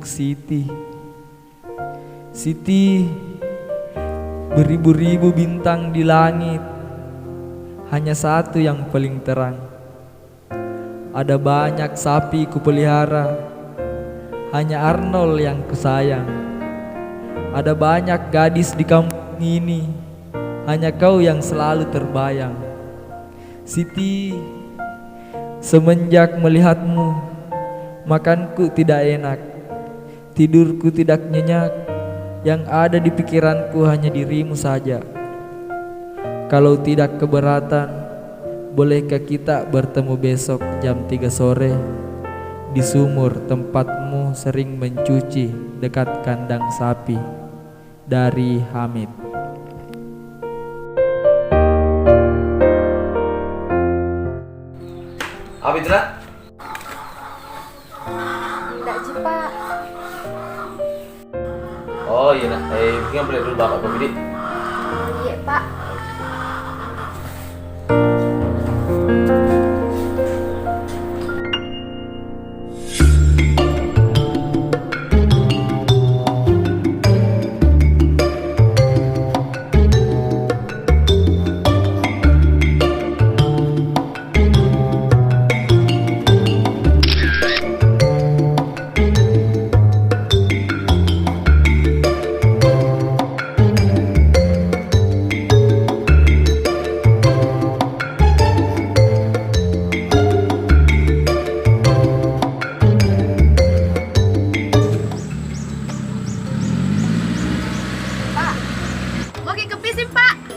Siti. Siti, beribu-ribu bintang di langit, hanya satu yang paling terang. Ada banyak sapi kupelihara, hanya Arnold yang kusayang. Ada banyak gadis di kampung ini, hanya kau yang selalu terbayang. Siti, semenjak melihatmu, makanku tidak enak, tidurku tidak nyenyak, yang ada di pikiranku hanya dirimu saja. Kalau tidak keberatan, bolehkah kita bertemu besok jam 3 sore di sumur tempatmu sering mencuci dekat kandang sapi. Dari Hamid. Hamid lah? Tidak sih Pak. Oh iya nak, mungkin boleh dulu bapak pemilik. Iya Pak.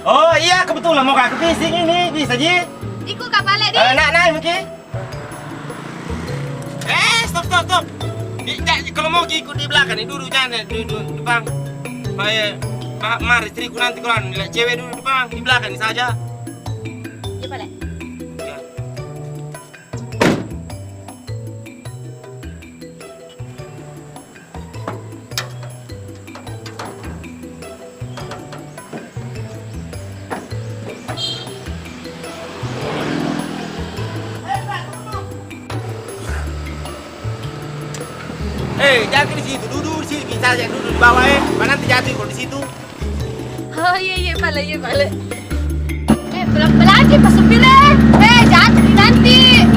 Oh iya, kebetulan mau ke fishing ini, bisa Ji? Ikut Kak balik di. Naik mungkin. Stop. Kalau mau ikut di belakang nih, duduk jangan duduk depan. Mari istriku nanti kalau lihat cewek duduk depan, di belakang ini saja. Iya balik. Ya. Jangan di situ, duduk di sini, bisa aja duduk di bawah nanti jatuh kalau di situ. Oh iya balik. Pelan-pelan aja Pak Supir. Jatuh nanti.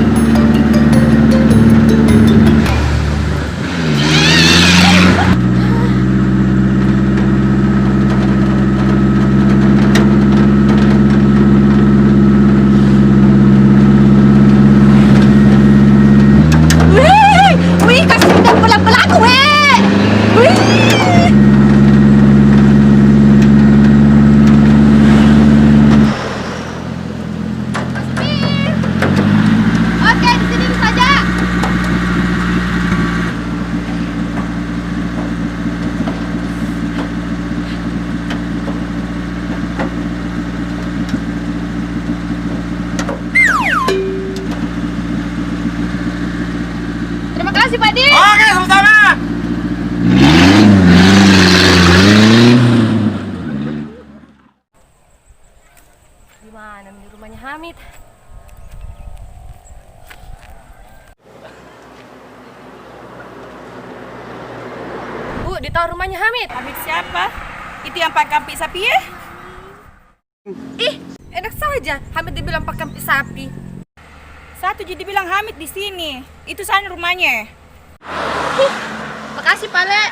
Terima kasih Pak Di. Oke, sama-sama. Gimana di rumahnya Hamid? Bu, ditahu rumahnya Hamid. Hamid siapa? Itu yang pakai kampi sapi ya? Ih, enak saja. Hamid dibilang pakai sapi. Satu jadi bilang Hamid di sini. Itu sana rumahnya. Makasih Pak Le.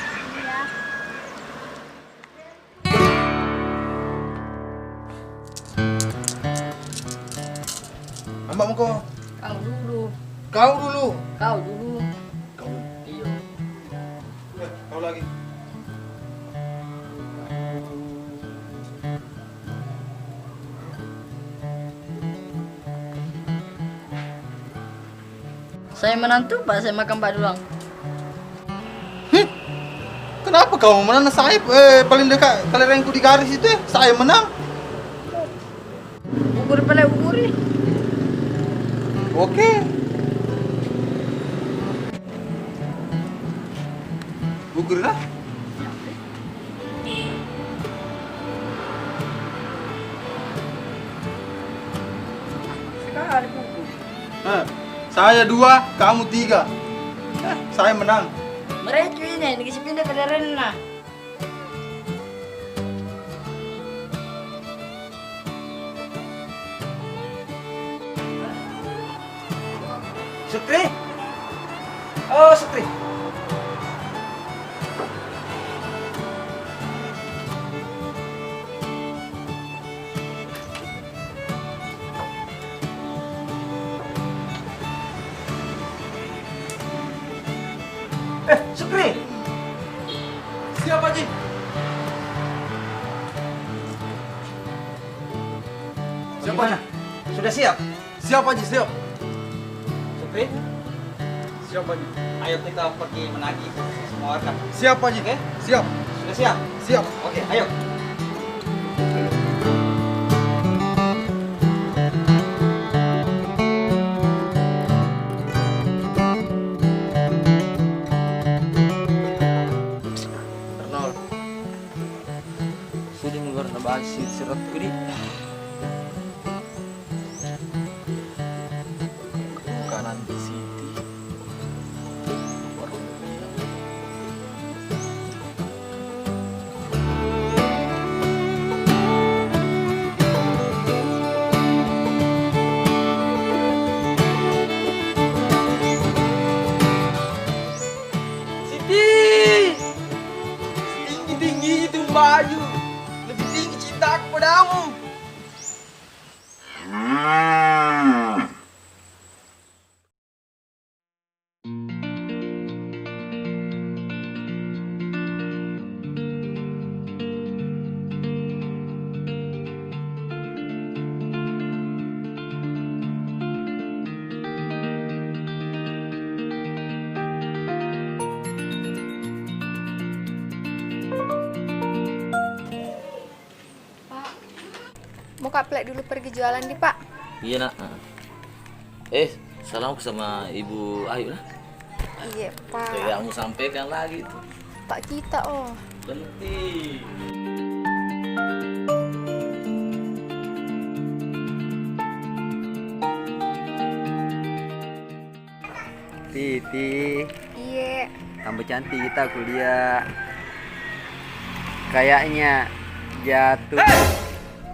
Mbak Muko. Kau dulu. Kau dulu. Kau dulu. Kau. Iya. Kau lagi. Saya menantu Pak, saya makan Pak doang. Kenapa kau menang? Saya paling dekat kelerengku di garis itu saya menang. Ukur pala ukuri. Oke. Ukurlah. Sekali pukul. Saya 2, kamu 3. Saya menang. Mereka ini dikasih pindah ke Darena. Sukri? Oh, Sukri. Sukri. Siap, Haji. Siap, Haji. Sudah siap? Siap, Haji, siap. Sukri, Siap, Haji. ayo kita pergi menagih semua warga. Siap, Haji. Oke? Siap. Sudah siap? Siap. Oke, ayo. Arnold. Sudah mengeluarkan nabas sirat ini. Kanan di City. Siti! Tinggi-tinggi itu Bayu. Lebih tinggi cintaku padamu. Mau Kak Plek dulu pergi jualan nih, Pak. Iya nak. Salam sama Ibu Ayu lah. Iya, Pak. Yang mau sampaikan lagi itu Pak kita, oh. penting. Titi, Iya. tambah cantik kita kuliah. Kayaknya jatuh.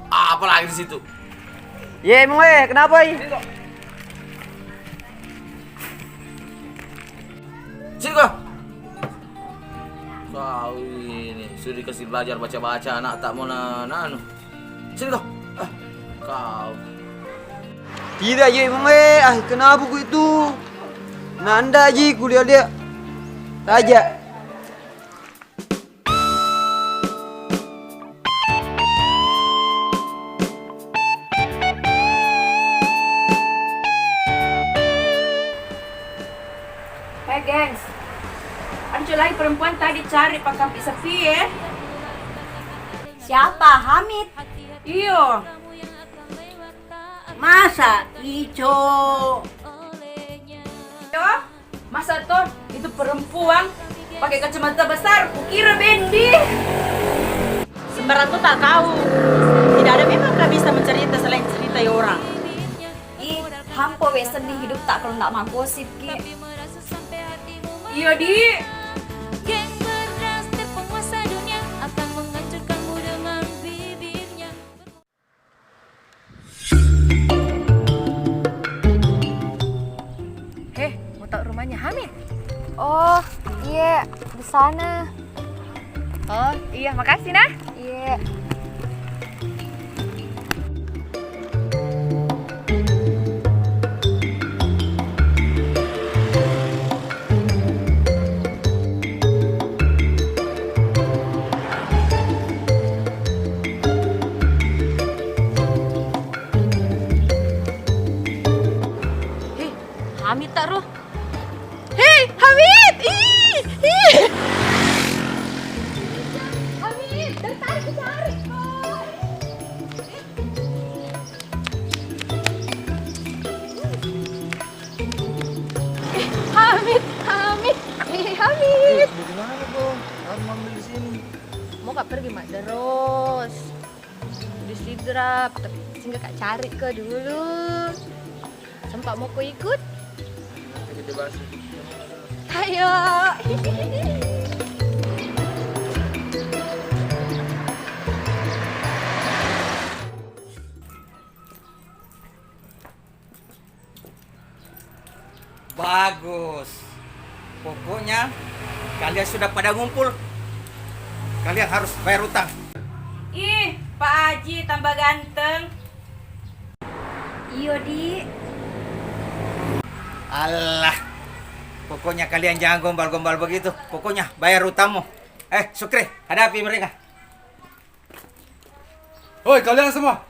Apa lagi di situ? Ye, emang kenapa ini? Sini kau. Kau ini sudah dikasih belajar baca-baca, anak tak mau nanu. Sini kau. Kau. Tidak, ye, emang kenapa ku itu? Nanda ji kuliah dia. Saja. Hey gengs, ada lagi perempuan tadi cari Pak Kampi Sepi ya? Siapa? Hamid. Iyo, Masa? Ijo. yo, masa tuh itu perempuan pakai kacamata besar, kukira Bendi. Sembarang tuh tak tahu. Tidak ada memang nggak bisa mencerita selain cerita orang. Ih, hampo wesen di hidup tak kalau nggak mau gosip ki. Iya di. Geng beras penguasa dunia akan menghancurkanmu dengan bibirnya. Heh, mau tahu rumahnya Hamid? Oh, iya, di sana. Oh, iya, makasih nah. Iya. Hamid tak roh. Hei, Hamid! Ih! Hamid, dari tadi ku cari. Hamid, Hamid, Hamid. Bagaimana, Bang? Harus ambil di sini. Mau Kak pergi mak terus. Di sidrap, tapi singgah Kak cari ke dulu. Sempat mau ku ikut? Ayo. Bagus. Pokoknya kalian sudah pada ngumpul. Kalian harus bayar utang. Ih, Pak Haji tambah ganteng. Iya, Di. Alah. Pokoknya kalian jangan gombal-gombal begitu. Pokoknya bayar utangmu. Sukri, hadapi mereka. Woi kalian semua,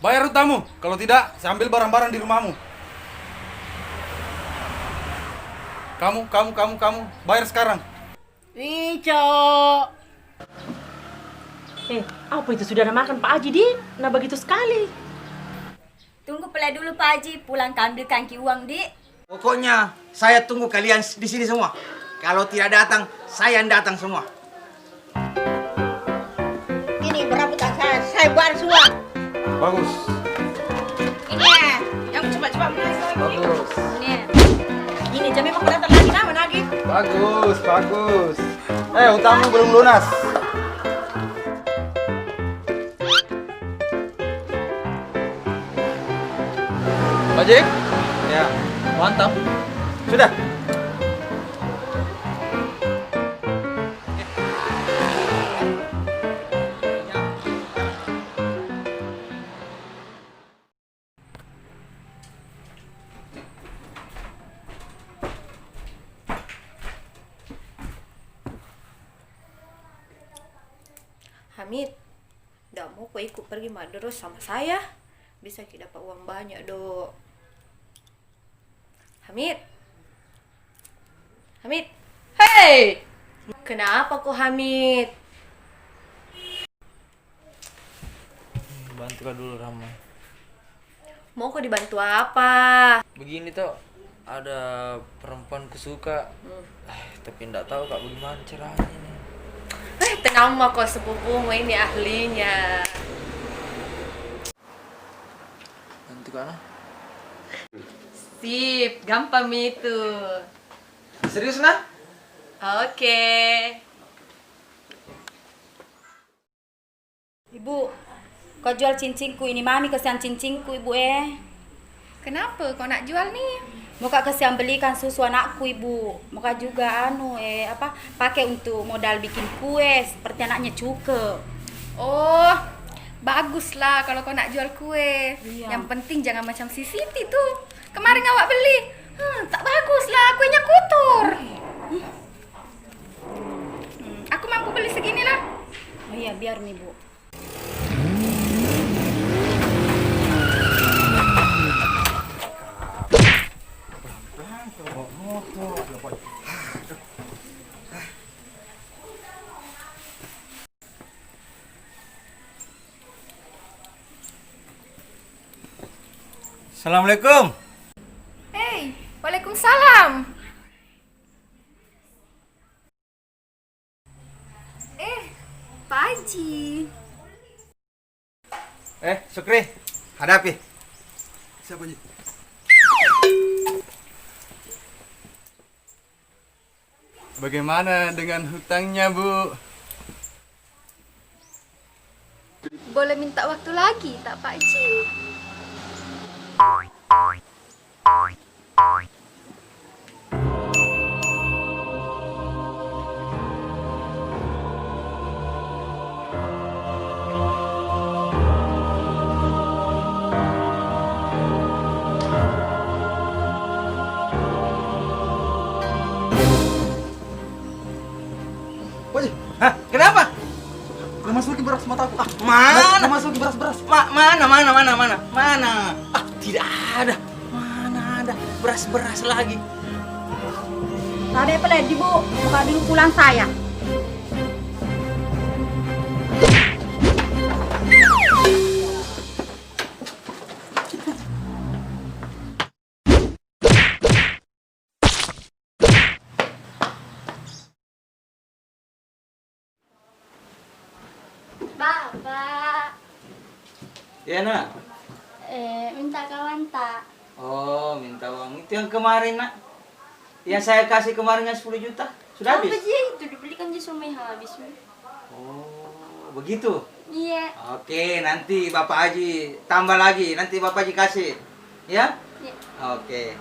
bayar utangmu. Kalau tidak, saya ambil barang-barang di rumahmu. Kamu, bayar sekarang. Cok. Apa itu sudah ada makan Pak Haji, Di? Nah begitu sekali. Tunggu pula dulu Pak Haji, pulang ambilkan ki uang, Di. Pokoknya saya tunggu kalian di sini semua. Kalau tidak datang, saya yang datang semua. Ini berapa tak saya bayar semua. Bagus. Ini yang cepat-cepat menangis lagi. Bagus. Ini jam memang kelihatan lagi nama lagi. Bagus. Utangmu belum lunas. Bajik? Ya, mantap. Sudah. Hamid, nggak mau kau ikut pergi Madros sama saya? Bisa kita dapat uang banyak, Dok. Hamid. Hei! Kenapa kok Hamid? Bantu kau dulu Rama. Mau kau dibantu apa? Begini toh, ada perempuan kusuka. Tapi nggak tahu kak bagaimana caranya nih. Tenang mah kau sepupumu ini ahlinya. Bantu kak nah. Sip, gampang itu. Serius nah? Oke. Ibu, kau jual cincinku ini, Mami kasihan cincinku, Ibu Kenapa kau nak jual nih? Muka kasihan belikan susu anakku, Ibu. Muka juga pakai untuk modal bikin kue seperti anaknya Cuke. Oh, baguslah kalau kau nak jual kue. Iya. Yang penting jangan macam si Siti tuh. Kemarin awak beli. Tak baguslah, kuenya kotor. Aku mampu beli segini lah. Oh iya, biar nih, Bu. Assalamualaikum. Hei, waalaikumsalam. Pak Haji. Sukri, hadapi. Siapa Ji? Bagaimana dengan hutangnya, Bu? Boleh minta waktu lagi tak Pak Haji? Wajib, Hah? Kenapa? udah masukin beras mataku. Mana? Udah masukin beras. Mana? Tidak ada. Mana ada beras lagi? Tadi apa lagi, Bu? Buka dulu pulang saya. Bapak, Ya nak. minta kawan tak? Oh, minta uang itu yang kemarin nak. Yang saya kasih kemarin yang 10 juta sudah habis. Apa sih itu dibelikan aja sampai habis. Oh, begitu. Iya. Oke, nanti Bapak Haji tambah lagi. Nanti Bapak Haji kasih. Ya? Iya. Oke.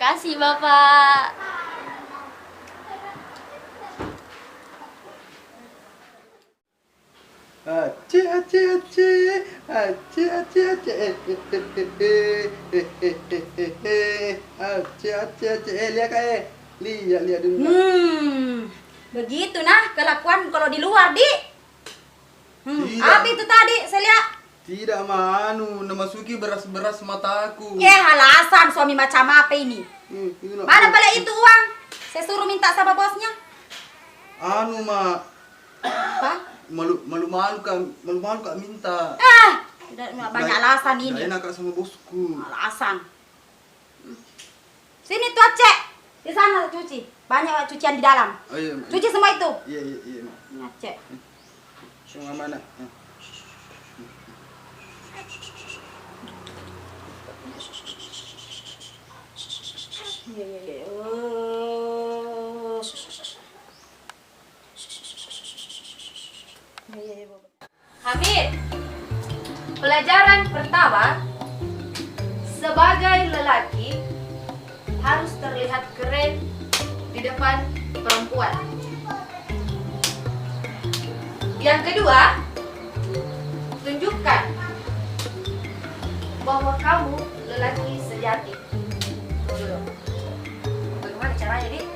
Kasih Bapak. Aceh, aceh, aceh, aceh, aceh, aceh, aceh, aceh, aceh, lihat kak, lihat dulu. Begitu nah kelakuan kalau di luar, Di. Tidak. Apa itu tadi? Saya lihat. Tidak manu, memasuki beras-beras mataku. Ya, alasan suami macam apa ini? Mana bala itu uang? Saya suruh minta sama bosnya. Anu mak, Apa? malu-malu kak minta. Udah banyak alasan ini. Gak enak kak sama bosku. Alasan. Sini tuh Aceh. Di sana cuci. Banyak cucian di dalam. Oh iya. Cuci semua itu. Iya iya. Ini Aceh. Sungai mana? Hamid, pelajaran pertama, sebagai lelaki harus terlihat keren di depan perempuan. Yang kedua, tunjukkan bahwa kamu lelaki sejati. Dulu. Bagaimana caranya, Dik?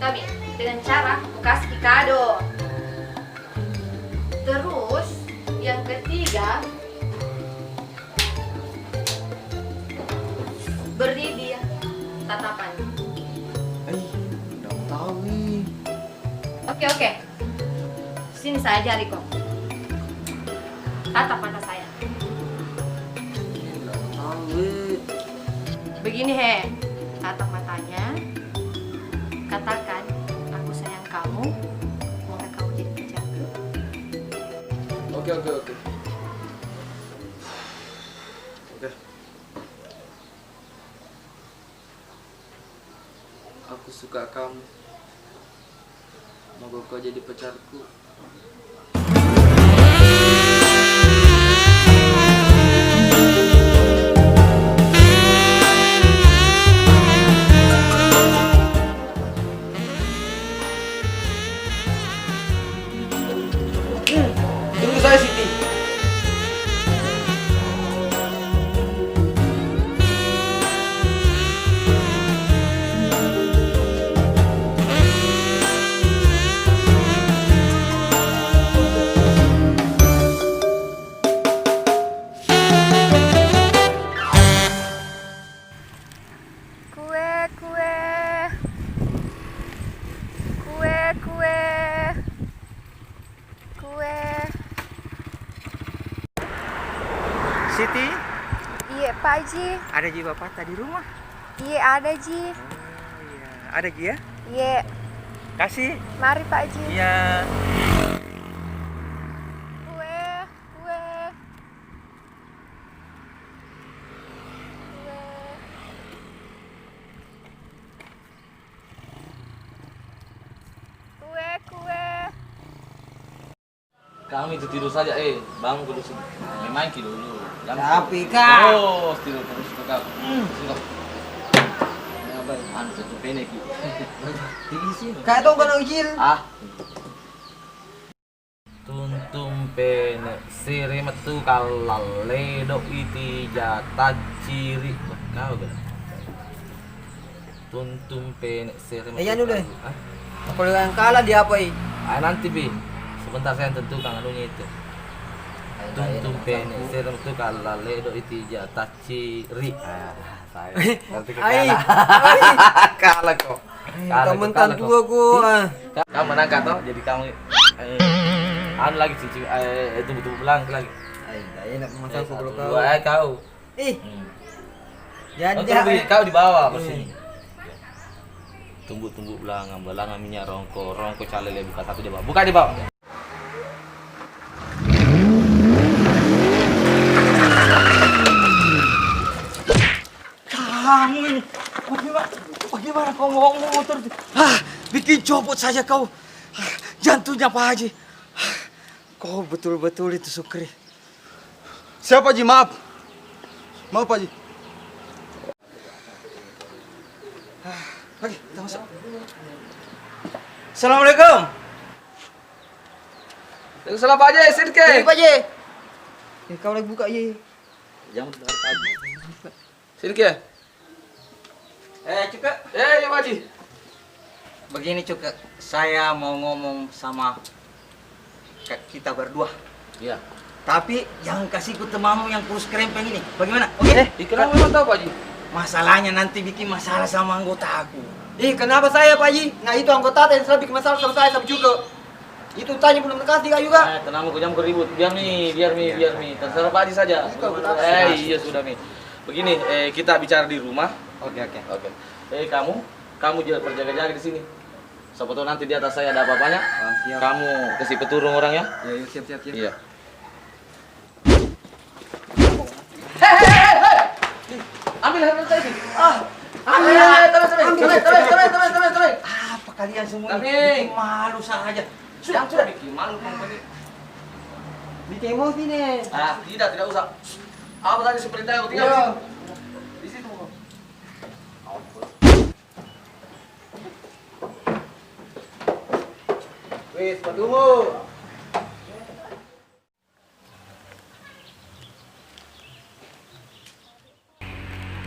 Kami dengan cara kasih kado. Terus yang ketiga, beri dia tatapan. Udah tahu nih. Oke. Sini saya ajari kok. Tatap mata saya. Udah tahu. Begini tatap matanya. Katakan, aku sayang kamu. Mau kamu jadi pacarku? Oke. Aku suka kamu. Moga kau jadi pacarku. Tunggu saya Siti. Siti, Iya, Pak Ji. ada Ji Bapak tadi rumah? Iya, ada Ji. Oh iya, ada Ji ya? Iya, Kasih. mari Pak Ji. Iya. Kue. Kami itu tidur saja, bangun dulu sini. Main dulu. Tapi Kak. Oh, tidur terus Kak. Sini. Apa? Anu satu pene ki. Tinggi sini. Kayak tong kono ujil. Tuntum pene siri metu kalale do iti jata ciri. Kau kan. Tuntum pene siri metu. Anu deh. Kalau yang kalah dia apa Nanti Bi. Sebentar saya tentukan anunya itu. Tuntum pene siri metu kalale do iti jata ciri. Saya nanti kalah kok. Temen tua gua. Kamu menang toh jadi kamu anu lagi cici tunggu pulang lagi. Enak masak kalau kau. Kau. Jadi Kau di bawah sini. Tunggu belang minyak rongko calele buka satu di bawah. Buka di bawah. kamu ini bawa motor. Bikin copot saja kau. Jantungnya Pak Haji. Kau betul-betul itu Sukri. Siap Pak Haji, maaf. Maaf Pak Haji. Oke, kita masuk. Assalamualaikum. Salah Pak Haji, Sirke. Pak Haji. Kau lagi buka ye. Jangan dengar Pak Haji. Sirke. Cuka. Ya Pak Haji. Begini Cuka, saya mau ngomong sama kita berdua. Iya. Tapi jangan kasih ku temamu yang kurus kerempeng ini. Bagaimana? Oke? Kenapa memang tahu Pak Haji? Masalahnya nanti bikin masalah sama anggota aku. Kenapa saya Pak Haji? Nah itu anggota yang selalu bikin masalah sama saya sama juga. Itu tanya belum kasih kak juga. Tenang, jangan beribut. Biar mi. Terserah Pak Haji saja. Iya sudah mi. Begini, kita bicara di rumah. Oke. Kamu berjaga-jaga di sini. Siapa tahu nanti di atas saya ada apa-apanya. Siap. Kamu kasih peturung orang ya. Ya, siap. Iya. Ambil saya ini. Ambil. Apa kalian semua Tapi bikin malu saja. Sudah bikin malu kamu ini. Bikin emosi nih. Tidak usah. Apa tadi seperintah yang tinggal di situ. Wis, tunggu.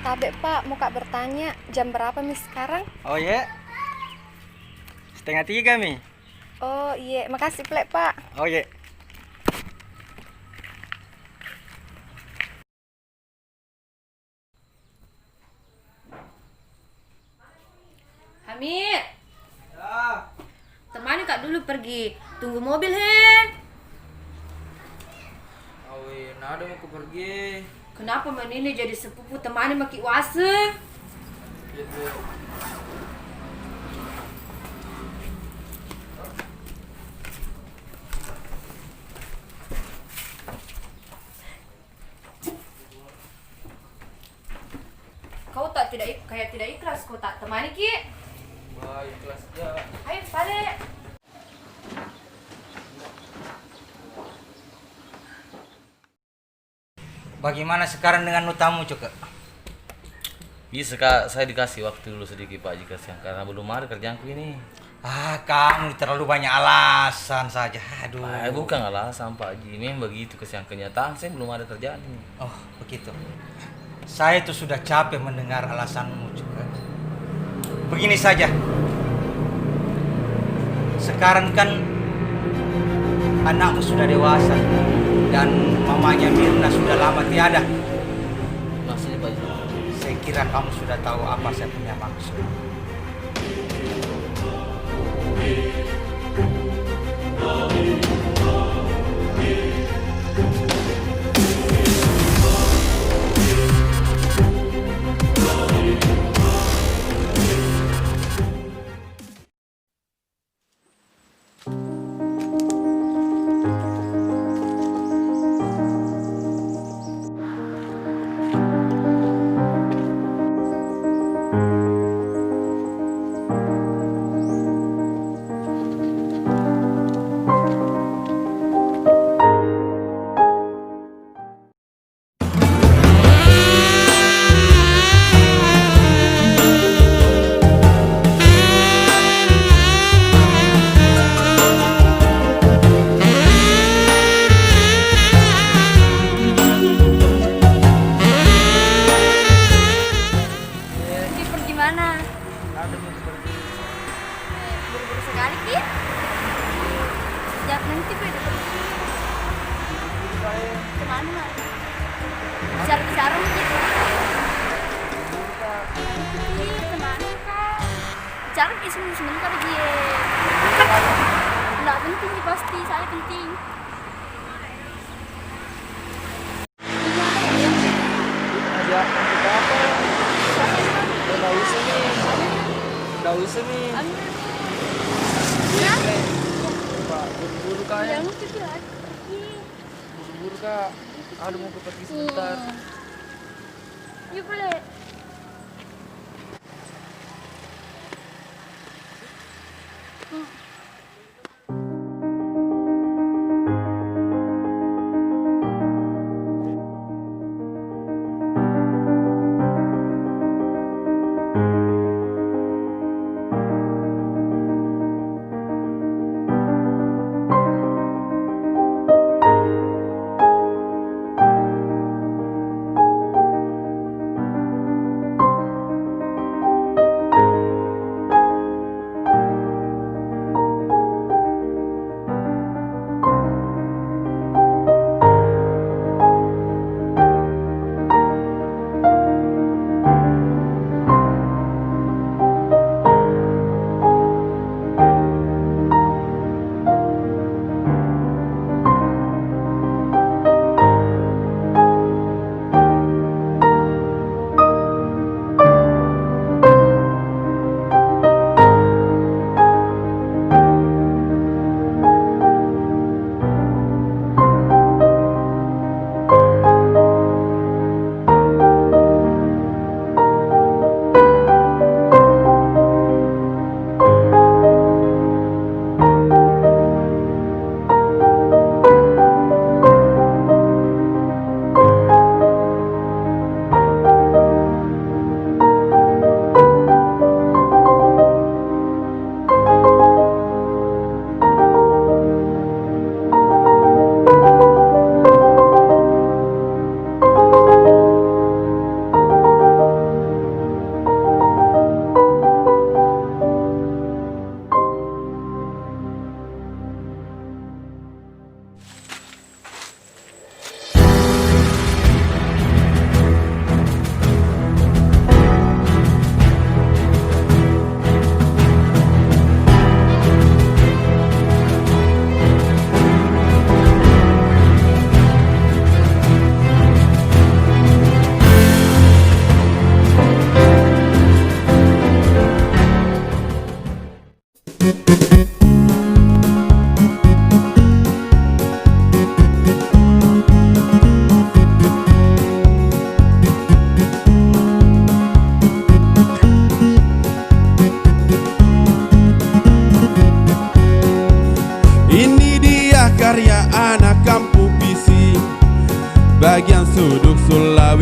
Tabe Pak, mau Kak bertanya, jam berapa Mi sekarang? Oh ya. 2:30 Mi. Oh iya, makasih Plek Pak. Oh ya. Hamid. Ya. Temani Kak dulu pergi. Tunggu mobil he. Awin, ada mau pergi. Kenapa man ini jadi sepupu temani maki wase? Kau kayak tidak ikhlas kau tak temani Ki. Baik, kelas ya. Ayo balik. Bagaimana sekarang dengan utamu Cuka? Bisa Kak, saya dikasih waktu dulu sedikit Pak Haji kasihan karena belum ada kerjaanku ini. Kamu terlalu banyak alasan saja. Aduh. Bukan alasan Pak Haji, memang begitu kasihan kenyataan saya belum ada kerjaan ini. Oh, begitu. Saya itu sudah capek mendengar alasanmu juga. Begini saja. Sekarang kan anakmu sudah dewasa dan mamanya Mirna sudah lama tiada. Maksudnya Pak Haji? Saya kira kamu sudah tahu apa saya punya maksud. Bicara-bicara gitu. Iya, teman Kak. Bicara sebentar dia. Enggak penting sih pasti, saya penting. Nggak usah nih. Ya? Pak, buru-buru Kak ya. Jangan pergi lagi, pergi. Buru-buru Kak. Aduh mau pergi sebentar. Yuk boleh.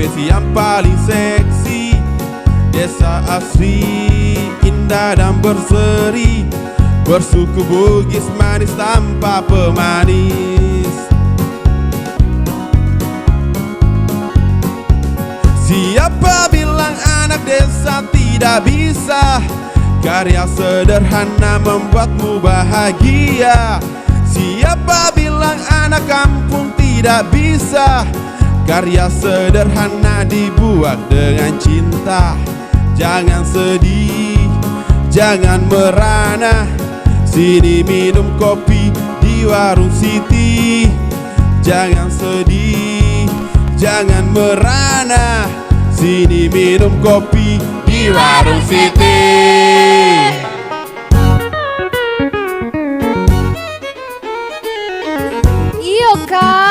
Sulawesi yang paling seksi, desa asri, indah dan berseri, bersuku Bugis manis tanpa pemanis. Siapa bilang anak desa tidak bisa? Karya sederhana membuatmu bahagia. Siapa bilang anak kampung tidak bisa? Karya sederhana dibuat dengan cinta. Jangan sedih, jangan merana, sini minum kopi di Warung Siti. Jangan sedih, jangan merana, sini minum kopi di Warung Siti. Iyo kak.